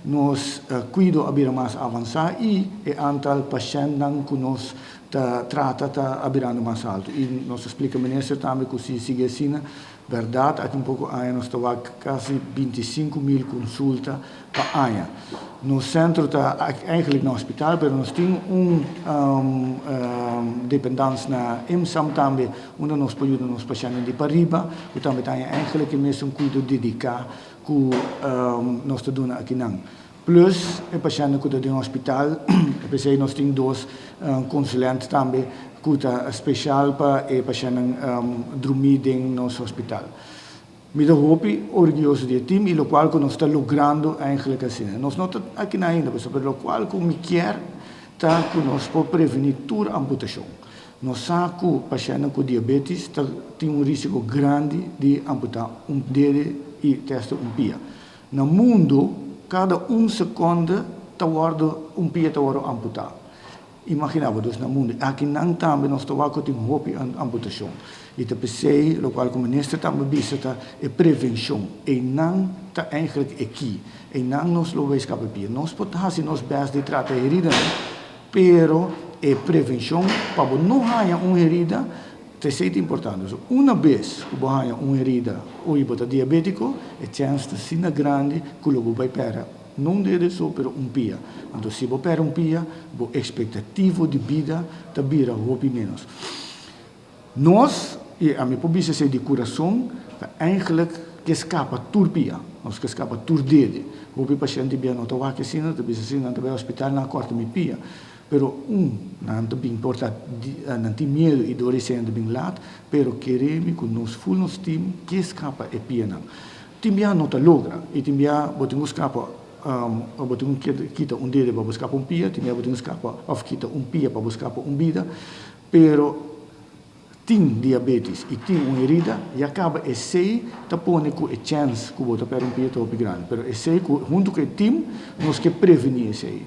nós cuido a mais avançar e o antal pacientes que nós trata está abirando mais alto. E nós explica o ministro também que se sigue assim, verdade, aqui pouco ano nós estamos quase 25.000 consultas por ano. No centro está eigenlijk no hospital, mas nós temos dependência na IMSAM também, onde nós podemos os pacientes de Pariba, e também tem eigenlijk mesmo um cuidado dedicado que nós estamos aqui não. Plus, o paciente que está no hospital, nós temos dois consulentes também, que está especial para o paciente dormir no nosso hospital. Me dou orgulhoso do time e o qual que nós estamos logrando eigenlijk assim. Nós não estamos aqui ainda, mas o qual que me quer tá que nós podemos prevenir toda amputação. Nós sabemos que o paciente com diabetes tem risco grande de amputar dedo e testa pia. No mundo, cada segundo um pia está amputado. Imaginava dus no mundo. Aqui não também nós estamos com amputação. E te pensei, o qual o ministro também visita, é prevenção. E não está eigenlijk aqui. E não nós lo veis capapia. Nós podemos fazer nosso best de tratar a herida, pero é prevenção para não ter uma herida. Isso é importante. Uma vez que você tem uma herida ou você é diabético, a chance de ser grande que você vai perder. Não deve só per pia. Então, se você per pia, a expectativa de vida vira menos. Nós, e a minha publicidade de coração, eigenlijk que escapa turpia, nós que escapa turdede. O paciente bem não está aqui, não está no hospital, não corta minha pia. Pero não tem importa, não tem medo e dor sendo bem lá, pero queremos que nós full nos time que escapa e pia não. Timbia não está logra e timbia botamos escapa botamos kita dedo para buscar pia, timbia botamos escapa of kita pia para buscar vida, pero tem diabetes e tem uma herida e acaba esse tá pondo com a chance que você per pia tá grande, pero esse junto com o time nós que prevenir esse